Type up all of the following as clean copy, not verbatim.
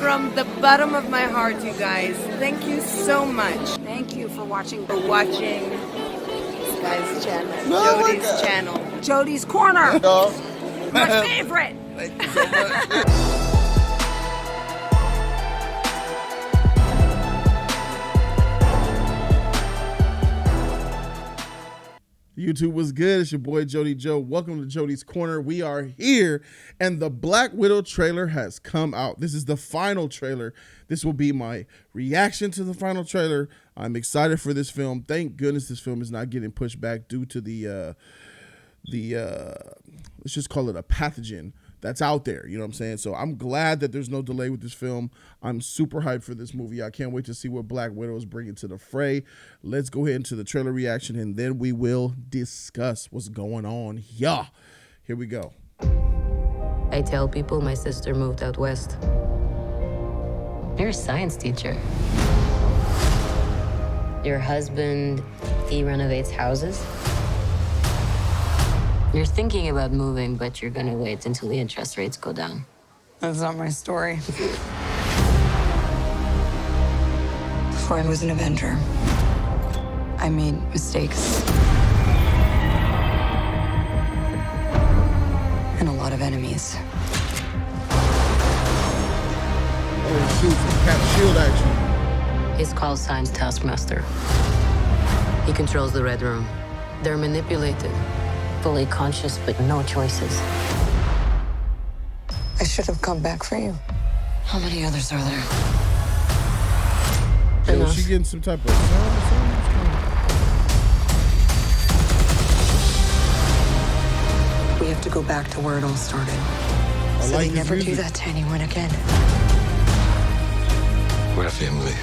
from the bottom of my heart, you guys. Thank you so much. Thank you for watching. This guy's channel, Jody's channel. Jody's Corner. No. My favorite. Thank you so much. YouTube was good. It's your boy Jody Joe. Welcome to Jody's Corner. We are here, and the Black Widow trailer has come out. This is the final trailer. This will be my reaction to the final trailer. I'm excited for this film. Thank goodness this film is not getting pushed back due to the let's just call it a pathogen that's out there. You know what I'm saying? So I'm glad that there's no delay with this film. I'm super hyped for this movie. I can't wait to see what Black Widow is bringing to the fray. Let's go ahead into the trailer reaction, and then we will discuss what's going on. Yeah, here we go. I tell people my sister moved out west. You're a science teacher. Your husband, he renovates houses. You're thinking about moving, but you're gonna wait until the interest rates go down. That's not my story. Before I was an Avenger, I made mistakes. And a lot of enemies. Oh, shoot, some Cap Shield action. His call sign's Taskmaster. He controls the Red Room. They're manipulated, fully conscious, but no choices. I should have come back for you. How many others are there? Yo, is she getting some type of sound or something? We have to go back to where it all started. So like they his never do music. that to anyone again. We're a family.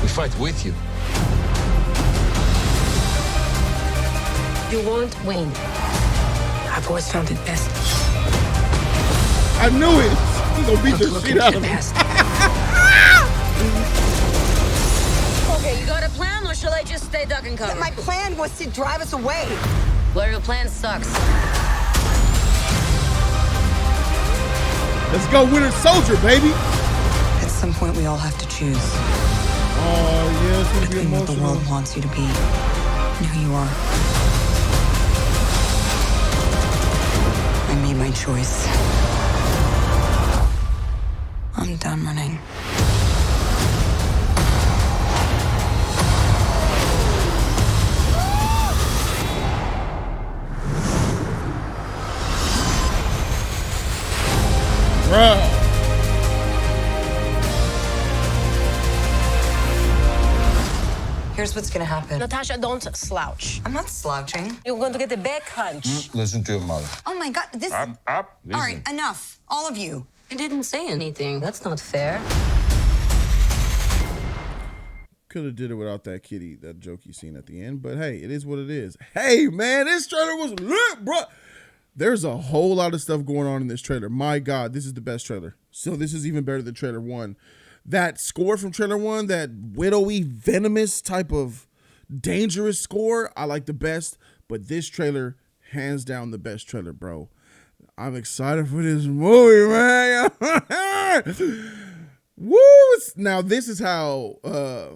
We fight with you. You won't win. I've always found it best I knew it. He's gonna beat to the look shit into out the of me. past. Okay, you got a plan, or shall I just stay duck and cover? My plan was to drive us away. Well, your plan sucks. Let's go, Winter Soldier, baby. At some point, we all have to choose Oh yeah, it's gonna be between what the emotional. world wants you to be and who you are. I made my choice. I'm done running. Bruh. Here's what's gonna happen. Natasha, don't slouch. I'm not slouching. You're going to get a back hunch. Listen to your mother. Oh my God, this. Up. All Listen. right, enough. All of you. I didn't say anything. That's not fair. Could have did it without that kitty, that jokey scene at the end, but hey, it is what it is. Hey man, this trailer was lit, bro. There's a whole lot of stuff going on in this trailer. My God, this is the best trailer. So this is even better than trailer one. That score from trailer one, that widowy, venomous type of dangerous score, I like the best. But this trailer, hands down the best trailer, bro. I'm excited for this movie, man. Woo! Now this is how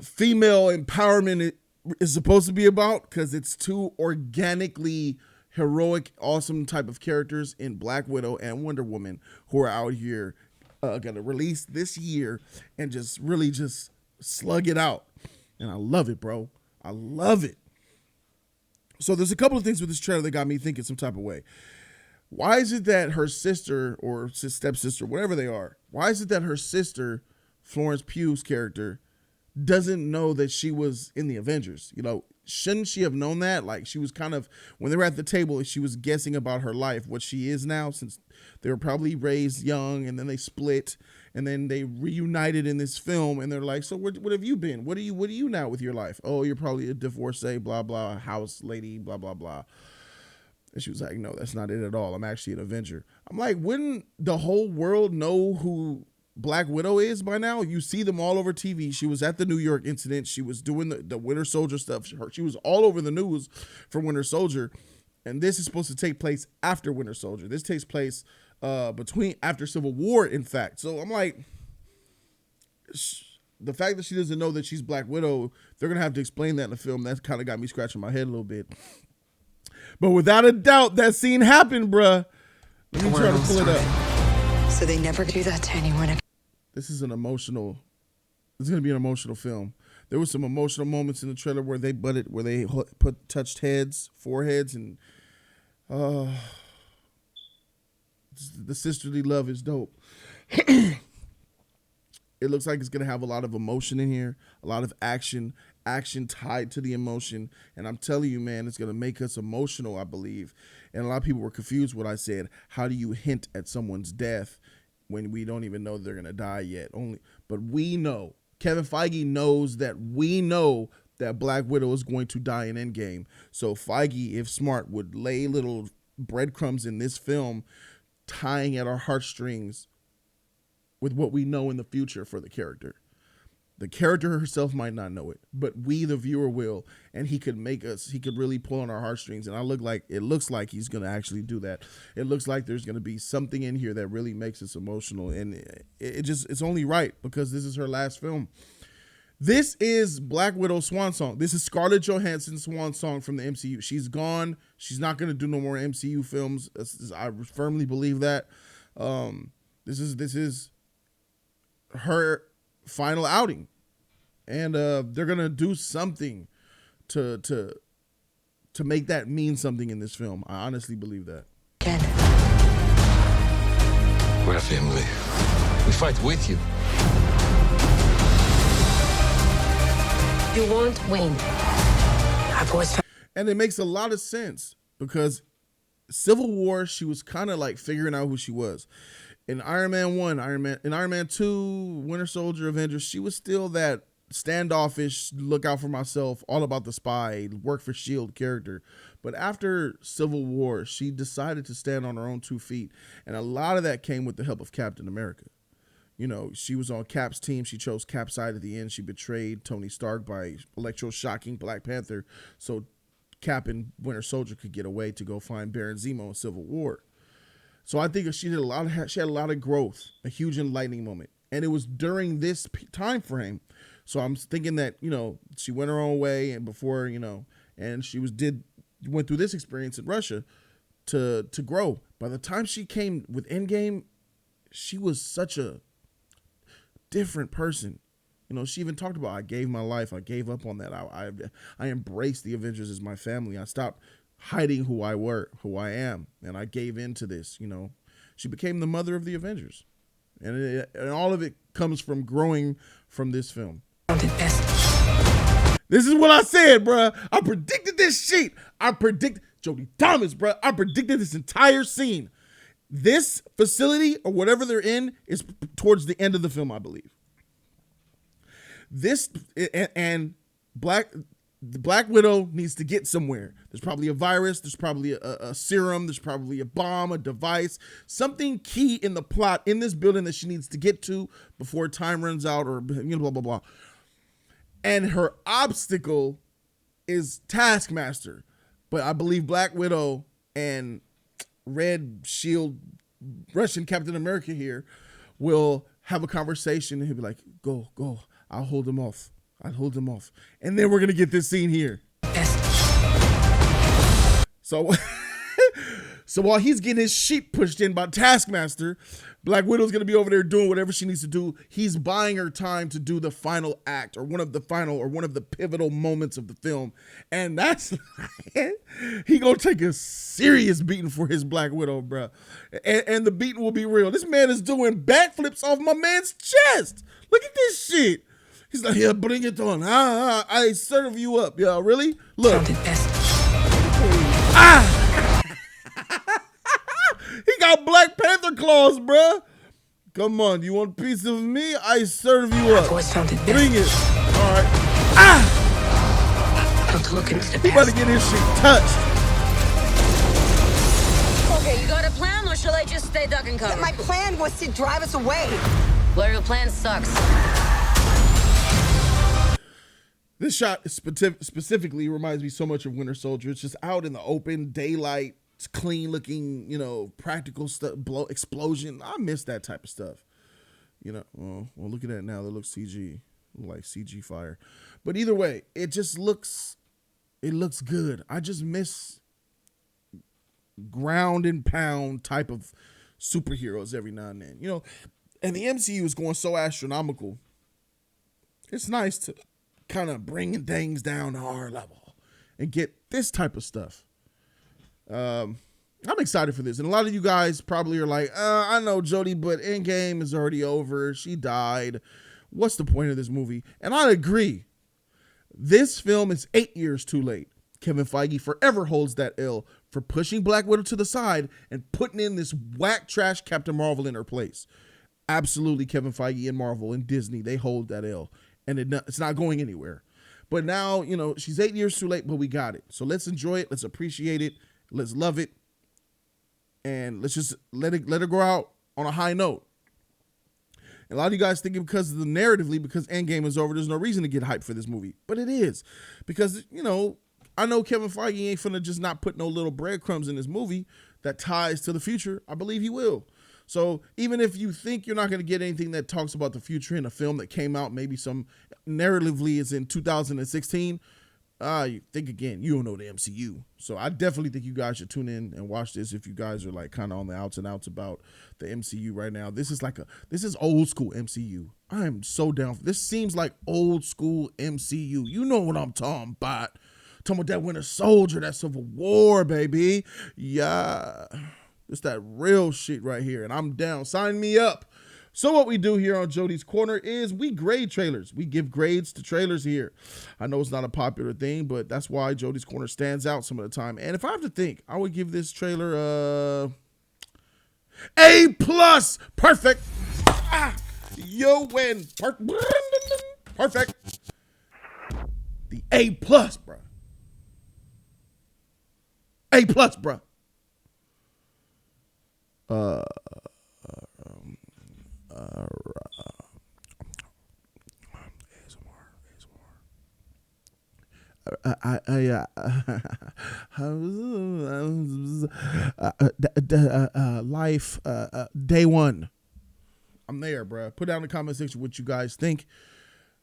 female empowerment is supposed to be about, because it's two organically heroic, awesome type of characters in Black Widow and Wonder Woman who are out here gonna release this year and just really just slug it out. And I love it, bro. I love it. So there's a couple of things with this trailer that got me thinking some type of way. Why is it that her sister or stepsister, whatever they are, why is it that her sister, Florence Pugh's character, doesn't know that she was in the Avengers? You know, shouldn't she have known that? Like, she was kind of, when they were at the table, she was guessing about her life, what she is now, since they were probably raised young and then they split and then they reunited in this film, and they're like, so what have you been? What are you now with your life? Oh, you're probably a divorcee, blah, blah, house lady, blah, blah, blah. And she was like, no, that's not it at all. I'm actually an Avenger. I'm like, wouldn't the whole world know who Black Widow is by now? You see them all over TV. She was at the New York incident. She was doing the Winter Soldier stuff. She was all over the news for Winter Soldier. And this is supposed to take place after Winter Soldier. This takes place after Civil War, in fact. So I'm like, the fact that she doesn't know that she's Black Widow, they're gonna have to explain that in the film. That kind of got me scratching my head a little bit. But without a doubt, that scene happened, bruh. Let me try to pull it up. So they never do that to anyone again. This is gonna be an emotional film. There was some emotional moments in the trailer where they touched heads, foreheads, and the sisterly love is dope. It looks like it's going to have a lot of emotion in here, a lot of action tied to the emotion. And I'm telling you, man, it's going to make us emotional, I believe. And a lot of people were confused when I said, how do you hint at someone's death when we don't even know they're going to die yet? But we know, Kevin Feige knows that we know that Black Widow is going to die in Endgame. So Feige, if smart, would lay little breadcrumbs in this film, tying at our heartstrings with what we know in the future for the character. The character herself might not know it, but we, the viewer, will, and he could really pull on our heartstrings. And it looks like he's going to actually do that. It looks like there's going to be something in here that really makes us emotional. And it's only right, because this is her last film. This is Black Widow's swan song. This is Scarlett Johansson's swan song from the MCU. She's gone. She's not going to do no more MCU films. I firmly believe that. This is her final outing, and they're gonna do something to make that mean something in this film. I honestly believe that. Again. We're a family. We fight with you. You won't win. I've always felt And it makes a lot of sense, because Civil War, she was kind of like figuring out who she was. In Iron Man 1, in Iron Man 2, Winter Soldier, Avengers, she was still that standoffish, look out for myself, all about the spy, work for S.H.I.E.L.D. character. But after Civil War, she decided to stand on her own 2 feet. And a lot of that came with the help of Captain America. You know, she was on Cap's team. She chose Cap's side at the end. She betrayed Tony Stark by electro-shocking Black Panther so Cap and Winter Soldier could get away to go find Baron Zemo in Civil War. So I think she had a lot of growth, a huge enlightening moment. And it was during this time frame. So I'm thinking that, you know, she went her own way, and before, you know, and she went through this experience in Russia to grow. By the time she came with Endgame, she was such a different person. You know, she even talked about, I gave my life, I gave up on that. I embraced the Avengers as my family. I stopped hiding who I am, and I gave in to this. You know, she became the Mother of the Avengers, and all of it comes from growing from this film. This is what I said, bruh. I predicted this shit. I predicted Jody Thomas, bruh. I predicted this entire scene. This facility or whatever they're in is towards the end of the film, I believe. This and the Black Widow needs to get somewhere. There's probably a virus. There's probably a serum. There's probably a bomb, a device, something key in the plot in this building that she needs to get to before time runs out, or, you know, blah, blah, blah. And her obstacle is Taskmaster. But I believe Black Widow and Red Shield, Russian Captain America here will have a conversation, and he'll be like, go, I'll hold him off. And then we're going to get this scene here. So, so while he's getting his sheep pushed in by Taskmaster, Black Widow's going to be over there doing whatever she needs to do. He's buying her time to do the final act, or one of the pivotal moments of the film. And that's, he going to take a serious beating for his Black Widow, bro. And the beating will be real. This man is doing backflips off my man's chest. Look at this shit. He's like, yeah, bring it on. I serve you up. Yeah, really? Look. He got Black Panther claws, bruh. Come on, you want a piece of me? I serve you up. Bring it. All right. He about to get his shit touched. Okay, you got a plan, or shall I just stay duck and cover? My plan was to drive us away. Well, your plan sucks. This shot specifically reminds me so much of Winter Soldier. It's just out in the open, daylight. It's clean looking, you know, practical stuff, explosion. I miss that type of stuff. You know, well, look at that now. That looks CG, like CG fire. But either way, it looks good. I just miss ground and pound type of superheroes every now and then, you know. And the MCU is going so astronomical. It's nice to kind of bring things down to our level and get this type of stuff. I'm excited for this. And a lot of you guys probably are like, I know Jody, but Endgame is already over. She died. What's the point of this movie? And I agree. This film is 8 years too late. Kevin Feige forever holds that L for pushing Black Widow to the side and putting in this whack trash Captain Marvel in her place. Absolutely, Kevin Feige and Marvel and Disney, they hold that L. And it's not going anywhere. But now, you know, she's 8 years too late, but we got it. So let's enjoy it. Let's appreciate it. Let's love it. And let's just let her go out on a high note. And a lot of you guys thinking because of the narratively, because Endgame is over, there's no reason to get hyped for this movie. But it is. Because, you know, I know Kevin Feige ain't finna just not put no little breadcrumbs in this movie that ties to the future. I believe he will. So even if you think you're not going to get anything that talks about the future in a film that came out, maybe some narratively is in 2016, you think again, you don't know the MCU. So I definitely think you guys should tune in and watch this if you guys are like kind of on the outs and outs about the MCU right now. This is old school MCU. I am so down. This seems like old school MCU. You know what I'm talking about. Talking about that Winter Soldier, that Civil War, baby. Yeah. It's that real shit right here. And I'm down. Sign me up. So what we do here on Jody's Corner is we grade trailers. We give grades to trailers here. I know it's not a popular thing, but that's why Jody's Corner stands out some of the time. And if I have to think, I would give this trailer A+. Perfect. Yo win. Perfect. The A+, bro. A+, bro. Life day one. I'm there, bro. Put down in the comment section what you guys think.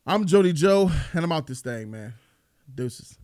I'm Jody Joe, and I'm out this thing, man. Deuces.